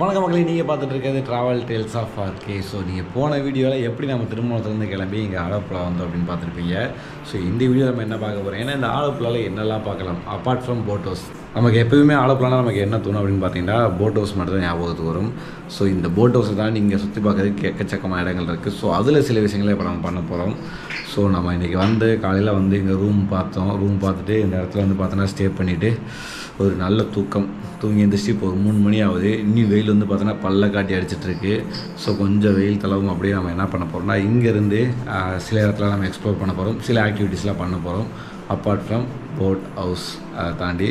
வணக்கம் மக்களே, நீங்கள் பார்த்துட்டு இருக்கிறது travel tales of RK. So நீங்கள் போன வீடியோவில் எப்படி நம்ம திருமணத்துலேருந்து கிளம்பி இங்கே ஆலப்புழா வந்தோம் அப்படின்னு பார்த்துருப்பீங்க. ஸோ இந்த வீடியோ நம்ம என்ன பார்க்க போகிறோம், ஏன்னா இந்த ஆலப்புழாவில் என்னெல்லாம் பார்க்கலாம் அப்பார்ட் ஃப்ரம் போட் ஹவுஸ். நமக்கு எப்போயுமே ஆலப்புழானா நமக்கு என்ன தோணும் அப்படின்னு பார்த்தீங்கன்னா போட் ஹவுஸ் மட்டும் தான் ஞாபகத்துக்கு வரும். ஸோ இந்த போட் ஹவுஸை தான் நீங்கள் சுற்றி பார்க்கறதுக்கு எக்கச்சக்கமான இடங்கள் இருக்குது. ஸோ அதில் சில விஷயங்களை இப்போ நம்ம பண்ண போகிறோம். ஸோ நம்ம இன்றைக்கி வந்து காலையில் வந்து இங்கே ரூம் பார்த்துட்டு இந்த இடத்துல வந்து பார்த்தோன்னா ஸ்டே பண்ணிவிட்டு ஒரு நல்ல தூங்கி எழுந்திரிச்சு இப்போ ஒரு 3 மணி ஆகுது. இன்னும் வெயில் வந்து பார்த்தோன்னா பல்ல காட்டி அடிச்சிட்ருக்கு. ஸோ கொஞ்சம் வெயில் தளவும் அப்படியே நம்ம என்ன பண்ண போகிறோம்னா இங்கேருந்து சில இடத்துல நம்ம எக்ஸ்ப்ளோர் பண்ண போகிறோம், சில ஆக்டிவிட்டீஸ்லாம் பண்ண போகிறோம் அப்பார்ட் ஃப்ரம் போட் ஹவுஸ் தாண்டி.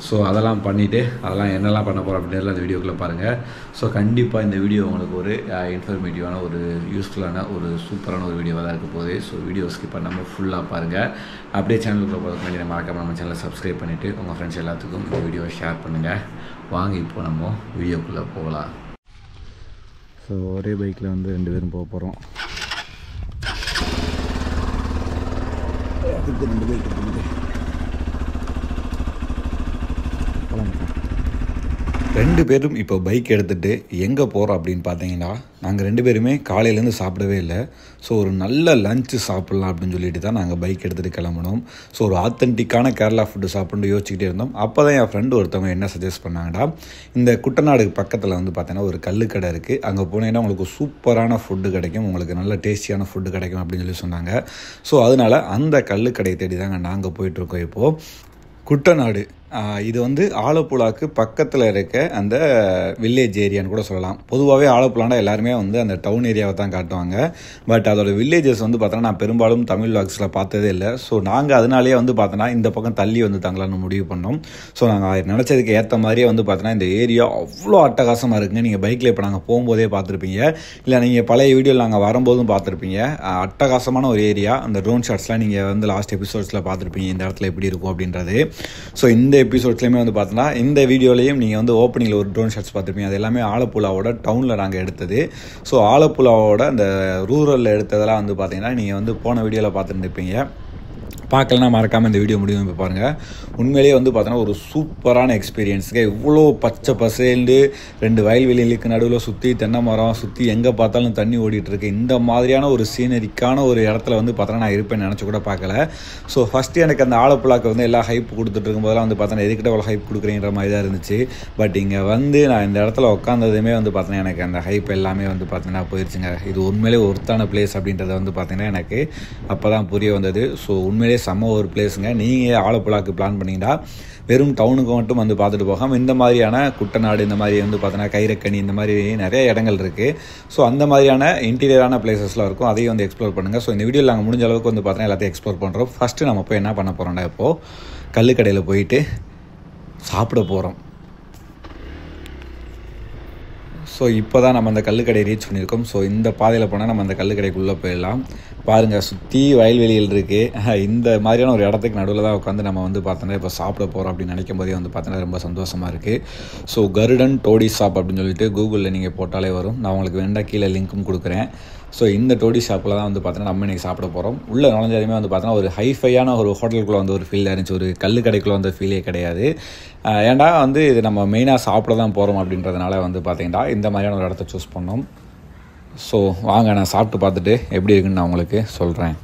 ஸோ அதெல்லாம் பண்ணிவிட்டு அதெல்லாம் என்னெல்லாம் பண்ண போகிறோம் அப்படின்றதுல அந்த வீடியோக்குள்ளே பாருங்கள். ஸோ கண்டிப்பாக இந்த வீடியோ உங்களுக்கு ஒரு இன்ஃபர்மேட்டிவான ஒரு யூஸ்ஃபுல்லான ஒரு சூப்பரான ஒரு வீடியோவாக தான் இருக்க போகுது. ஸோ வீடியோ ஸ்கிப் பண்ணாமல் ஃபுல்லாக பாருங்கள். அப்படியே சேனலுக்குள்ளே போகிறதுக்கு முன்னாடி மறக்காம நம்ம சேனலை சப்ஸ்கிரைப் பண்ணிவிட்டு உங்கள் ஃப்ரெண்ட்ஸ் எல்லாத்துக்கும் இந்த வீடியோவை ஷேர் பண்ணுங்கள். வாங்க இப்போ நம்ம வீடியோக்குள்ளே போகலாம். ஸோ ஒரே பைக்கில் வந்து 2 பேரும் போக போகிறோம். அதுக்கு 2 பைக் இருக்குது. 2 பேரும் இப்போ பைக் எடுத்துகிட்டு எங்கே போகிறோம் அப்படின்னு பார்த்தீங்கன்னா, நாங்கள் 2 பேருமே காலையிலேருந்து சாப்பிடவே இல்லை. ஸோ ஒரு நல்ல லஞ்சு சாப்பிட்லாம் அப்படின்னு சொல்லிட்டு தான் நாங்கள் பைக் எடுத்துகிட்டு கிளம்பணும். ஸோ ஒரு ஆத்தென்டிக்கான கேரளா ஃபுட்டு சாப்பிட்ணுன்னு யோசிச்சுக்கிட்டே இருந்தோம். அப்போ தான் என் ஃப்ரெண்டு ஒருத்தவங்க என்ன சஜஸ்ட் பண்ணாங்கன்னா, இந்த குட்டநாடு பக்கத்தில் வந்து பார்த்தீங்கன்னா ஒரு கல்லுக்கடை இருக்குது, அங்கே போனீங்கன்னா உங்களுக்கு சூப்பரான ஃபுட்டு கிடைக்கும், உங்களுக்கு நல்ல டேஸ்டியான ஃபுட்டு கிடைக்கும் அப்படின்னு சொல்லி சொன்னாங்க. ஸோ அதனால் அந்த கல்லுக்கடையை தேடி தாங்க நாங்கள் போயிட்டுருக்கோம். இப்போது குட்டநாடு இது வந்து ஆலப்புழாவுக்கு பக்கத்தில் இருக்க அந்த வில்லேஜ் ஏரியான்னு கூட சொல்லலாம். பொதுவாகவே ஆலப்புழானா எல்லாருமே வந்து அந்த டவுன் ஏரியாவை தான் காட்டுவாங்க. பட் அதோட வில்லேஜஸ் வந்து பார்த்தோன்னா நான் பெரும்பாலும் தமிழ் வாக்ஸில் பார்த்ததே இல்லை. ஸோ நாங்கள் அதனாலேயே வந்து பார்த்தோன்னா இந்த பக்கம் தள்ளி வந்து தாங்களான்னு முடிவு பண்ணோம். ஸோ நாங்கள் நினச்சதுக்கு ஏற்ற மாதிரியே வந்து பார்த்தோன்னா இந்த ஏரியா அவ்வளோ அட்டகாசமாக இருக்குங்க. நீங்கள் பைக்கில் இப்போ நாங்கள் போகும்போதே பார்த்துருப்பீங்க, இல்லை நீங்கள் பழைய வீடியோவில் நாங்கள் வரும்போதும் பார்த்துருப்பீங்க. அட்டகாசமான ஒரு ஏரியா. அந்த ட்ரோன் ஷாட்ஸ்லாம் நீங்கள் வந்து லாஸ்ட் எபிசோட்ஸில் பார்த்துருப்பீங்க இந்த இடத்துல எப்படி இருக்கும் அப்படின்றது. ஸோ இந்த எபிசோட்ஸ்லையுமே வந்து பார்த்தோன்னா இந்த வீடியோலையும் நீங்கள் வந்து ஓப்பனிங்கில் ஒரு ட்ரோன் ஷாட்ஸ் பார்த்துருப்பீங்க. அது எல்லாமே ஆலப்புழாவோட டவுனில் நாங்கள் எடுத்தது. ஸோ ஆலப்புழாவோட அந்த ரூரலில் எடுத்ததெல்லாம் வந்து பார்த்தீங்கன்னா நீங்கள் வந்து போன வீடியோவில் பார்த்துருந்துருப்பீங்க. பார்க்கலன்னா மறக்காமல் இந்த வீடியோ முடியும் இப்போ பாருங்கள். உண்மையிலேயே வந்து பார்த்தோன்னா ஒரு சூப்பரான எக்ஸ்பீரியன்ஸுங்க. இவ்வளோ பச்சை பசேல்டு 2 வயல்வெளிகளுக்கு நடுவில் சுற்றி தென்னை மரம், சுற்றி எங்கே பார்த்தாலும் தண்ணி ஓடிட்டுருக்கு. இந்த மாதிரியான ஒரு சீனரிக்கான ஒரு இடத்துல வந்து பார்த்தோன்னா நான் இருப்பேன்னு நினச்சி கூட பார்க்கல. ஸோ ஃபஸ்ட்டு எனக்கு அந்த ஆலப்புழாக்கு வந்து எல்லா ஹைப் கொடுத்துட்டு இருக்கும்போதெல்லாம் வந்து பார்த்தோன்னா எதுக்கிட்ட அவ்வளோ ஹைப் கொடுக்குறீங்கிற மாதிரி தான் இருந்துச்சு. பட் இங்கே வந்து நான் இந்த இடத்துல உட்காந்ததுமே வந்து பார்த்தோன்னா எனக்கு அந்த ஹைப் எல்லாமே வந்து பார்த்தீங்கன்னா போயிடுச்சுங்க. இது உண்மையிலே ஒர்த்தான பிளேஸ் அப்படின்றத வந்து பார்த்தீங்கன்னா எனக்கு அப்போ தான் புரிய வந்தது. ஸோ உண்மையிலே செம்ம ஒரு பிளேஸுங்க. நீங்கள் ஆலப்புழாக்கு பிளான் பண்ணிங்கன்னா வெறும் டவுனுக்கு மட்டும் வந்து பார்த்துட்டு போகாமல் இந்த மாதிரியான குட்டநாடு, இந்த மாதிரி வந்து பார்த்தோன்னா கைரக்கணி, இந்த மாதிரி நிறைய இடங்கள் இருக்குது. ஸோ அந்த மாதிரியான இன்டீரியரான பிளேசஸ்லாம் இருக்கும், அதையும் வந்து எக்ஸ்ப்ளோர் பண்ணுங்கள். ஸோ இந்த வீடியோவில் நாங்கள் முடிஞ்ச அளவுக்கு வந்து பார்த்தோன்னா எல்லாத்தையும் எக்ஸ்ப்ளோர் பண்ணுறோம். ஃபஸ்ட்டு நம்ம போய் என்ன பண்ண போகிறோம்னா, இப்போது கல்லுக்கடையில் போயிட்டு சாப்பிட போகிறோம். ஸோ இப்போ தான் நம்ம அந்த கல்லுக்கடையை ரீச் பண்ணியிருக்கோம். ஸோ இந்த பாதையில் போனால் நம்ம அந்த கல்லுக்கடைக்குள்ளே போயிடலாம். பாருங்கள், சுற்றி வயல்வெளியில் இருக்குது. இந்த மாதிரியான ஒரு இடத்துக்கு நடுவில் தான் உட்காந்து நம்ம வந்து பார்த்தோன்னா இப்போ சாப்பிட போகிறோம் அப்படின்னு நினைக்கும் போதே வந்து பார்த்தோன்னா ரொம்ப சந்தோஷமாக இருக்குது. ஸோ கருடன் டோடி ஷாப் அப்படின்னு சொல்லிட்டு கூகுளில் நீங்கள் போட்டாலே வரும். நான் உங்களுக்கு வேண்டாம் கீழே லிங்க்கும் கொடுக்குறேன். ஸோ இந்த டோடி ஷாப்பில் தான் வந்து பார்த்தோன்னா நம்ம இன்றைக்கி சாப்பிட போகிறோம். உள்ளே நுழைஞ்சதுமே வந்து பார்த்தோன்னா ஒரு ஹைஃபையான ஒரு ஹோட்டலுக்குள்ளே வந்து ஒரு ஃபீல் இருந்துச்சு. ஒரு கல்லு கடைக்குள்ளே வந்து ஃபீலே கிடையாது. ஏன்டா வந்து இது நம்ம மெயினாக சாப்பிட தான் போகிறோம் அப்படின்றதுனால வந்து பார்த்தீங்கன்னா இந்த மாதிரியான ஒரு இடத்த சூஸ் பண்ணோம். ஸோ வாங்க நான் சாப்பிட்டு பார்த்துட்டு எப்படி இருக்குன்னு நான் உங்களுக்கு சொல்கிறேன்.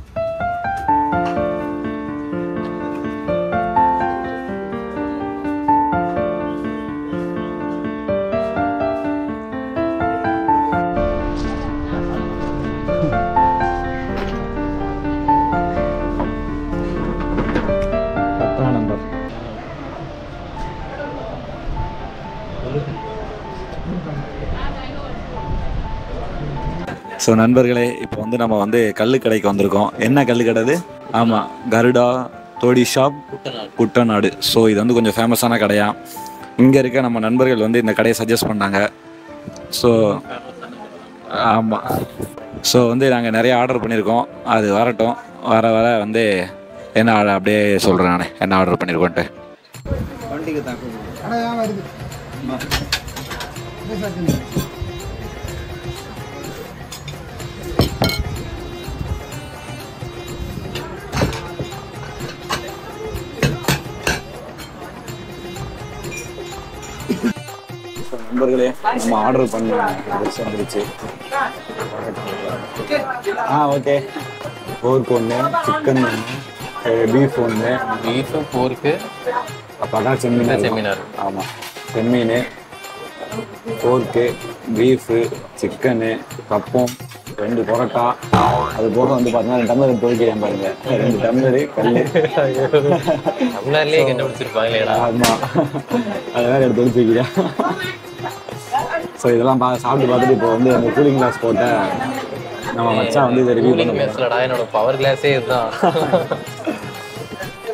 ஸோ நண்பர்களே, இப்போ வந்து நம்ம வந்து கல்லுக்கடைக்கு வந்திருக்கோம். என்ன கல்லுக்கடை அது? ஆமாம், கருடா டோடி ஷாப் குட்டநாடு. ஸோ இது வந்து கொஞ்சம் ஃபேமஸான கடையா. இங்கே இருக்க நம்ம நண்பர்கள் வந்து இந்த கடையை சஜஸ்ட் பண்ணாங்க. ஸோ ஆமாம், ஸோ வந்து நாங்கள் நிறைய ஆர்டர் பண்ணியிருக்கோம். அது வரட்டும், வர வந்து என்ன அப்படியே சொல்கிறேன் நான் என்ன ஆர்டர் பண்ணியிருக்கோன்ட்டு. நண்பர்களே நம்ம ஆர்டர் பண்ண வந்துருச்சு. ஓகே. போர்க்கு ஒன்று, சிக்கன் ஒன்று, பீஃப் ஒன்று. பீஃபு, போர்க்கு, அப்போ தான் செம்மீன். ஆமாம், செம்மீன், போர்க்கு, பீஃபு, சிக்கனு, கப்பம், 2 பரோட்டா. அது போக வந்து பார்த்தீங்கன்னா 2 டம்ளர் துவைக்கிறேன் பாருங்க. 2 டம்ளரு கல். டம்ளர்லேயே கண்டுபிடிச்சிருப்பாங்களேடா. ஆமாம், அதெல்லாம் எடுத்து வச்சு வைக்கிறேன். ஸோ இதெல்லாம் சாப்பிட்டு பார்த்துட்டு இப்போ வந்து அந்த கூலிங் கிளாஸ் போட்ட நம்ம மச்சான் வந்து இதை ரிவ்யூ பண்ண கிளாஸ்லடா. என்னோட பவர் கிளாஸே இதுதான்.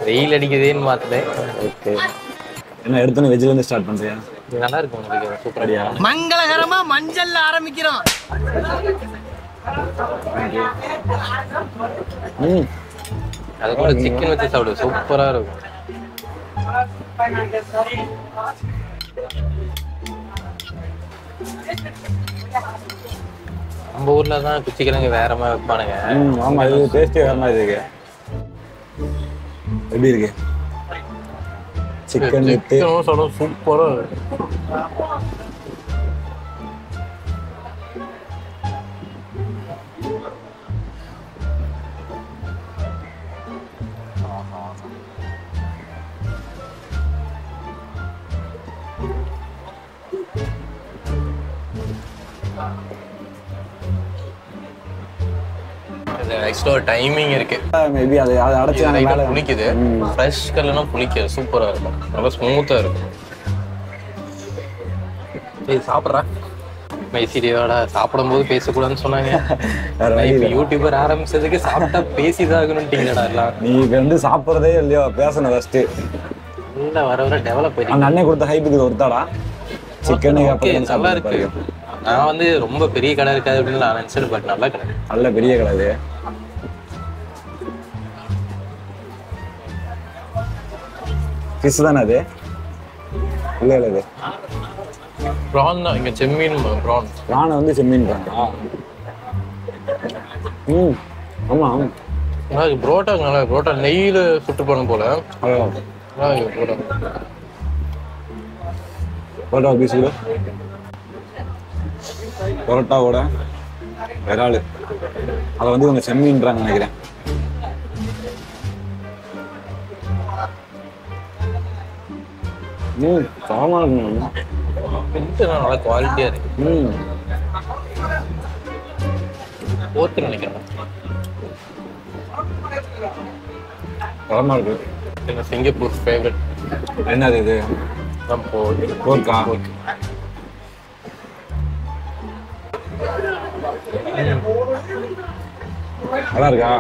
வெயில் அடிக்குதுன்னு பார்த்தேன். ஓகே, என்ன எடுத்தோன்னு வெஜ்லேருந்து ஸ்டார்ட் பண்ணுறியா? நல்லா இருக்கும் உங்களுக்கு. சூப்பரடியா. மங்களகரமா மஞ்சள்ல ஆரம்பிக்கிறோம். அது கூட சிக்கன் வச்சு சாப்பிடு, சூப்பரா இருக்கும். நம்ம ஊர்ல தான் குச்சிக்கிழங்கு வேற மாதிரி வைப்பானுங்க. ஆமா, இது டேஸ்டே வேற மாதிரி இருக்கு. எப்படி இருக்கு? சிக்கன் வித்து சூப்பரா இருக்கு. எக்ஸ்ட்ரா டைமிங் இருக்கு. மேபி அது அடைச்சு மேலே புளிக்குது. ஃப்ரெஷ் கல்லுனா புளிக்குது. சூப்பரா இருக்கும், ரொம்ப ஸ்மூத்தா இருக்கும். இது சாப்பிட்றா மைசீரியோட சாப்பிடும்போது பேசக்கூடாதுன்னு சொன்னாங்க. இப்போ யூடியூபர் ஆரம்பிச்சதுக்கு சாப்பிட்டா பேசிதான் ஆகணும்ட்டீங்கடா எல்லாம். நீ இப்போ வந்து சாப்பிட்றதே இல்லையோ, பேசணும் ஃபர்ஸ்ட். நல்லா வர வர டெவலப் ஆயிடுச்சு. அந்த அண்ணன் கொடுத்த ஹைப்புக்கு ஒருத்தாடா சிக்கன் நல்லா இருக்கு. நான் வந்து ரொம்ப பெரிய கடை இருக்காது அப்படின்னு நான் நினைச்சேன். பட் நல்லா கடை, நல்ல பெரிய கடை. அது ஃபிஷ் தானே? அது இல்லை இல்லை, இது ப்ரான் தான். இங்கே செம்மீன் ப்ரானை வந்து செம்மீன் ப்ரானா? ஆமாம். புரோட்டா நல்லா, புரோட்டா நெய்யில் சுட்டு போன போல. புரோட்டா பீஸ் பரோட்டாவோட விரால், அதை வந்து இவங்க செம்மீன்றாங்க நினைக்கிறேன். நல்லா குவாலிட்டியா இருக்கு. போத்து நினைக்கிறேன். தரமா இருக்கு. என்ன சிங்கப்பூர் ஃபேவரட் என்னது இது? போர்க்கா? நல்லா இருக்கா?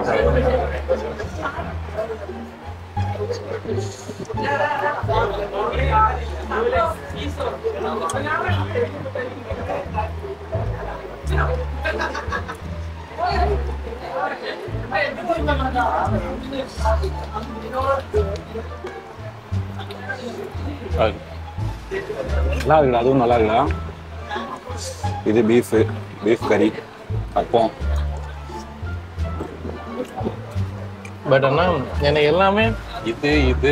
நல்லா இருக்குடா, அதுவும் நல்லா இருக்குடா. இது பீஃப் கறி, அப்பம். பட் ஆனால் எனக்கு எல்லாமே இது இது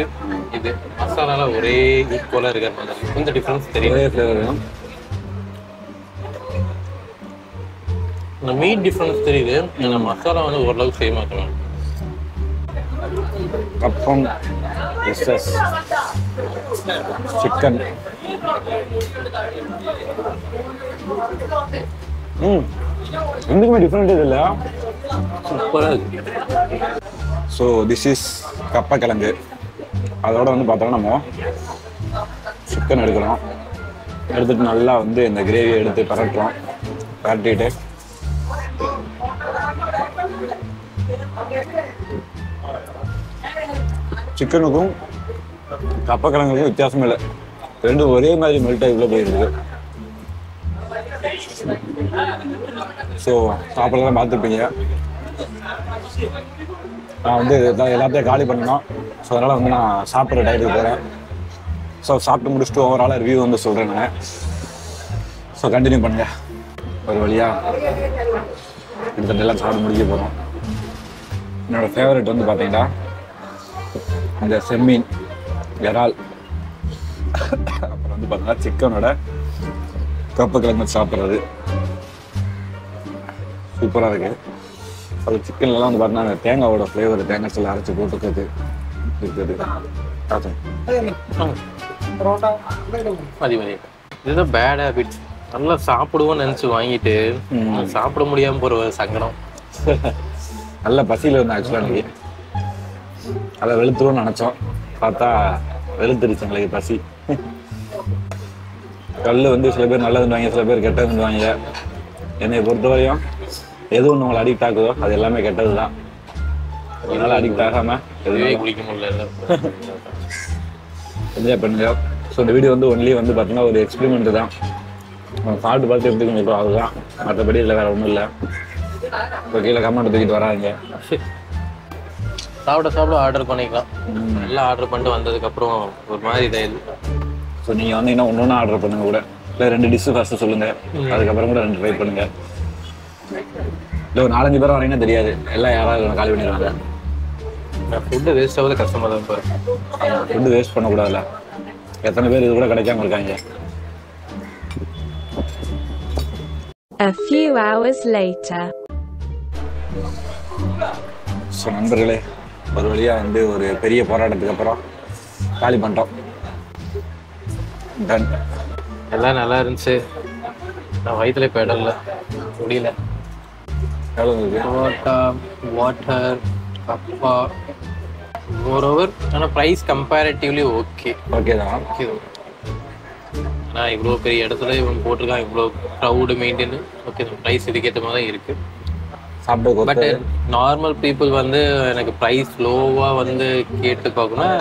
இது மசாலாலாம் ஒரே ஈக்குவலாக இருக்கிற மாதிரி கொஞ்சம் டிஃப்ரென்ஸ் தெரியும். இந்த மீட் டிஃப்ரென்ஸ் தெரியுது. அந்த மசாலா வந்து ஓரளவுக்கு சேமாக இருக்கணும். அப்பம், சிக்கன். ரெண்டுக்குமே டிஃப்ரெண்ட் இது இல்லை, சூப்பராக இருக்கு. ஸோ திஸ் இஸ் கப்பக்கிழங்கு. அதோட வந்து பார்த்தோன்னா நம்ம சிக்கன் எடுக்கிறோம். எடுத்துட்டு நல்லா வந்து இந்த கிரேவியை எடுத்து பரட்டுறோம். பரட்டிட்டு சிக்கனுக்கும் கப்பக்கிழங்குக்கும் வித்தியாசமே இல்லை, ரெண்டும் ஒரே மாதிரி மெல்ட் ஆகி உள்ள போயிருக்கு. ஸோ சாப்பிடலாம் பார்த்துருப்பீங்க. நான் வந்து எல்லாத்தையும் காலி பண்ணணும். ஸோ அதனால் வந்து நான் சாப்பிட்ற டைத்துக்கு போகிறேன். ஸோ சாப்பிட்டு முடிச்சுட்டு ஓவராலாக ரிவ்யூ வந்து சொல்கிறேன் நான். ஸோ கண்டினியூ பண்ணுங்க. ஒரு வழியாக கிட்டத்தட்ட எல்லாம் சாப்பிட்டு முடிக்க போகிறோம். என்னோடய ஃபேவரட் வந்து பார்த்தீங்கன்னா இந்த செம்மீன், விரால், அப்புறம் வந்து பார்த்தீங்கன்னா சிக்கனோட கப்பக்கிழங்கு சாப்பிட்றது சூப்பராக இருக்குது. அது சிக்கன்லாம் வந்து பார்த்தீங்கன்னா தேங்காவோட ஃப்ளேவர், தேங்காய் சில அரைச்சி போட்டுக்கிறது இருக்குது. இதுதான் பேட் ஹேபிட். நல்லா சாப்பிடுவோம்னு நினச்சி வாங்கிட்டு சாப்பிட முடியாமல் போகிற ஒரு சங்கடம். நல்ல பசியில் இருந்தேன் ஆக்சுவலாக எனக்கு. அதை வெளுத்துருவோம்னு நினச்சோம், பார்த்தா வெளுத்துருச்சு எங்களுக்கு பசி. கல் வந்து சில பேர் நல்லதுன்னுவாங்க, சில பேர் கெட்டதுன்னுவாங்க. என்னை பொறுத்தவரையும் எது ஒன்று உங்களை அடிக்ட் ஆகுதோ அது எல்லாமே கெட்டது தான். அதனால அடிக்ட் ஆகாமல் எதுவே குடிக்க முடியல. என்ஜாய் பண்ணுங்க. ஸோ இந்த வீடியோ வந்து ஒன்லி வந்து பார்த்தீங்கன்னா ஒரு எக்ஸ்பெரிமெண்ட் தான். சாப்பிட்டு பார்த்து எடுத்துக்க சொல்கிறோம், அதுதான். மற்றபடி இல்லை, வேறு ஒன்றும் இல்லை. இப்போ கீழே கமெண்ட் தூக்கிட்டு வராங்க. சாப்பிட ஆர்டர் பண்ணிக்கலாம். நல்லா ஆர்டர் பண்ணிட்டு வந்ததுக்கப்புறம் ஒரு மாதிரி இதாகிடுது. ஸோ நீங்கள் வந்தீங்கன்னா ஒன்று ஆர்டர் பண்ணுங்க கூட, இல்லை 2 டிஷ்ஷு ஃபஸ்ட்டு சொல்லுங்கள், அதுக்கப்புறம் கூட 2 ட்ரை பண்ணுங்கள். இல்லை ஒரு 4-5 பேர் வரீங்கன்னா தெரியாது, எல்லாம் யாராவது காலி பண்ணிடுவாங்க. ஃபுட்டு வேஸ்ட் ஆகுது, கஷ்டமாக தான் இப்போ. ஃபுட்டு வேஸ்ட் பண்ணக்கூடாதுல்ல. எத்தனை பேர் இது கூட கிடைக்காம இருக்காங்க. A few hours later. So நண்பர்களே, ஒரு வழியாக வந்து ஒரு பெரிய போராட்டத்துக்கு அப்புறம் காலி பண்ணிட்டோம். டன். எல்லாம் நல்லா இருந்துச்சு. நான் வயிற்றுல பெடல முடியல. எவ்வளோ இருக்கு? பரோட்டா, வாட்டர், அப்பா, மோரோவர். ஆனால் ப்ரைஸ் கம்பேரிட்டிவ்லி ஓகே தான். ஓகே. ஆனால் இவ்வளோ பெரிய இடத்துல இவன் போட்டிருக்கான், இவ்வளோ க்ரௌடு மெயின்டைன். ஓகே, ப்ரைஸ் இதுக்கேற்ற மாதிரி தான் இருக்குது. சாப்பிட்டு பட் நார்மல் பீப்புள் வந்து எனக்கு ப்ரைஸ் லோவாக வந்து கேட்டு பார்க்கணும்,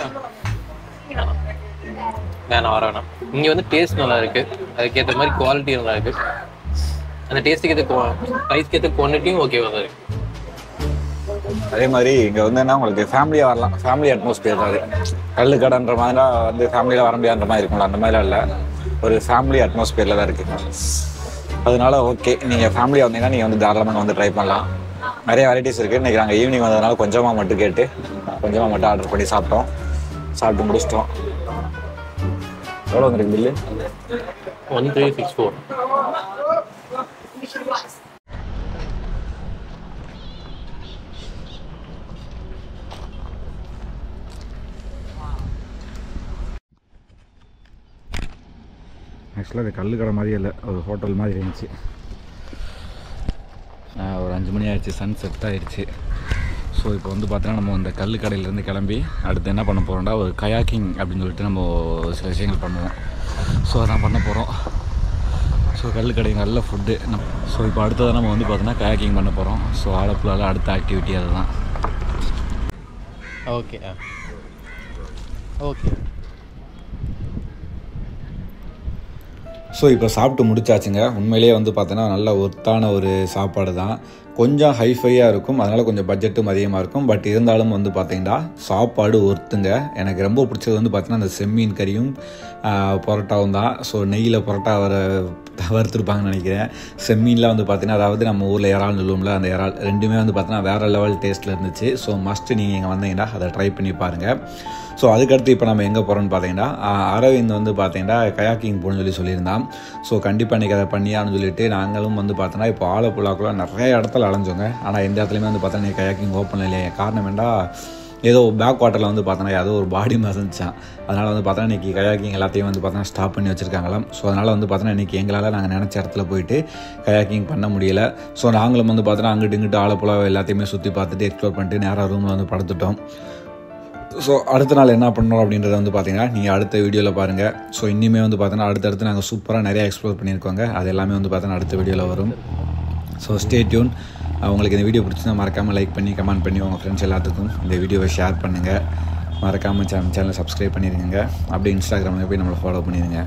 வேணாம். இங்கே வந்து டேஸ்ட் நல்லா இருக்குது, அதுக்கேற்ற மாதிரி குவாலிட்டி நல்லா இருக்குது. அந்த டேஸ்ட்டுக்கு ஏற்ற ப்ரைஸ்க்கு ஏற்ற குவான்டிட்டியும் ஓகேவாக தான் இருக்குது. அதே மாதிரி இங்கே வந்து என்ன உங்களுக்கு ஃபேமிலியாக வரலாம், ஃபேமிலி அட்மாஸ்பியர் தான். கல் கடைன்ற மாதிரிலாம் வந்து ஃபேமிலியில் வர முடியாதுன்ற மாதிரி இருக்கும்ல, அந்த மாதிரிலாம் இல்லை. ஒரு ஃபேமிலி அட்மாஸ்பியரில் தான் இருக்குது. அதனால ஓகே, நீங்கள் ஃபேமிலியாக வந்தீங்கன்னா நீங்கள் வந்து தாராளமாக வந்து ட்ரை பண்ணலாம். நிறைய வெரைட்டிஸ் இருக்குது. இன்றைக்கி நாங்கள் ஈவினிங் வந்ததுனால கொஞ்சமாக மட்டும் கேட்டு கொஞ்சமாக மட்டும் ஆர்டர் பண்ணி சாப்பிட்டு முடிச்சிட்டோம். எவ்வளோ வந்துருக்கு பில்லு? 1364. ஆக்சுவலாக அது கல் கடை மாதிரியே இல்லை, ஒரு ஹோட்டல் மாதிரி இருந்துச்சு. ஒரு 5 மணி ஆயிடுச்சு, சன் செட் ஆயிடுச்சு. ஸோ இப்போ வந்து பார்த்தீங்கன்னா நம்ம அந்த கல் கடையிலேருந்து கிளம்பி அடுத்து என்ன பண்ண போகிறோம்னா ஒரு கயாக்கிங் அப்படின்னு சொல்லிட்டு நம்ம சில விஷயங்கள் பண்ணுவோம். ஸோ அதான் பண்ண போகிறோம். ஸோ கல் கடை நல்ல ஃபுட்டு. ஸோ இப்போ அடுத்ததான் நம்ம வந்து பார்த்தோன்னா கயாக்கிங் பண்ண போகிறோம். ஸோ ஆலப்புழாவில் அடுத்த ஆக்டிவிட்டி அதுதான். Okay okay. ஸோ இப்போ சாப்பிட்டு முடிச்சாச்சுங்க. உண்மையிலேயே வந்து பார்த்தோன்னா நல்ல ஒர்த்தான ஒரு சாப்பாடு தான். கொஞ்சம் ஹைஃபையாக இருக்கும், அதனால் கொஞ்சம் பட்ஜெட்டும் அதிகமாக இருக்கும். பட் இருந்தாலும் வந்து பார்த்திங்கன்னா சாப்பாடு ஒர்த்துங்க. எனக்கு ரொம்ப பிடிச்சது வந்து பார்த்திங்கன்னா அந்த செம்மீன் கறியும் பரோட்டாவும் தான். ஸோ நெய்யில் பரோட்டா வறுத்துருப்பாங்கன்னு நினைக்கிறேன். செம்மீனில் வந்து பார்த்திங்கன்னா, அதாவது நம்ம ஊரில் இறால் சொல்லுவோம்ல, அந்த இறால் ரெண்டுமே வந்து பார்த்திங்கன்னா வேறு லெவல் டேஸ்ட்டில் இருந்துச்சு. ஸோ மஸ்ட்டு நீங்கள் இங்கே வந்தீங்கன்னா அதை ட்ரை பண்ணி பாருங்கள். ஸோ அதுக்கடுத்து இப்போ நம்ம எங்கே போகிறோன்னு பார்த்தீங்கன்னா, அரவிந்த் வந்து பார்த்தீங்கன்னா கயாக்கிங் போகணுன்னு சொல்லியிருந்தான். ஸோ கண்டிப்பாக இன்றைக்கி அதை பண்ணியான்னு சொல்லிட்டு நாங்களும் வந்து பார்த்தோன்னா இப்போ ஆலப்புழாக்குள்ள நிறைய இடத்துல அலைஞ்சோங்க. ஆனால் எந்த இடத்துலையுமே வந்து பார்த்தோன்னா கயாக்கிங் ஓப்பன் இல்லையே. காரணம் என்ன, ஏதோ பேக் வாட்டரில் வந்து பார்த்தோன்னா ஏதோ ஒரு பாடி மசந்துச்சான். அதனால் வந்து பார்த்தோன்னா இன்றைக்கி கயாக்கிங் எல்லாத்தையும் வந்து பார்த்தோன்னா ஸ்டாப் பண்ணி வச்சுருக்காங்களாம். ஸோ அதனால் வந்து பார்த்தோன்னா இன்றைக்கி எங்களால் நாங்கள் நினச்ச இடத்துல போயிட்டு கயாக்கிங் பண்ண முடியலை. ஸோ நாங்களும் வந்து பார்த்தோன்னா அங்கிட்டு இங்கிட்டு ஆலப்புழா எல்லாத்தையுமே சுற்றி பார்த்துட்டு எக்ஸ்ப்ளோர் பண்ணிட்டு நேராக ரூமில் வந்து படுத்துட்டோம். ஸோ அடுத்த நாள் என்ன பண்ணோம் அப்படின்றத வந்து பார்த்தீங்கன்னா நீங்கள் அடுத்த வீடியோவில் பாருங்கள். ஸோ இனிமேல் வந்து பார்த்தீங்கன்னா அடுத்தடுத்து நாங்கள் சூப்பராக நிறையா எக்ஸ்ப்ளோர் பண்ணியிருக்கோங்க. அது எல்லாமே வந்து பார்த்தீங்கன்னா அடுத்த வீடியோவில் வரும். So stay tune. உங்களுக்கு இந்த வீடியோ பிடிச்சிருந்தா மறக்காமல் லைக் பண்ணி கமெண்ட் பண்ணி உங்கள் ஃப்ரெண்ட்ஸ் எல்லாத்துக்கும் இந்த வீடியோவை ஷேர் பண்ணுங்கள். மறக்காமல் சேனலை சப்ஸ்கிரைப் பண்ணிடுங்க. அப்படியே இன்ஸ்டாகிராமில் போய் நம்மளை ஃபாலோ பண்ணிடுங்க.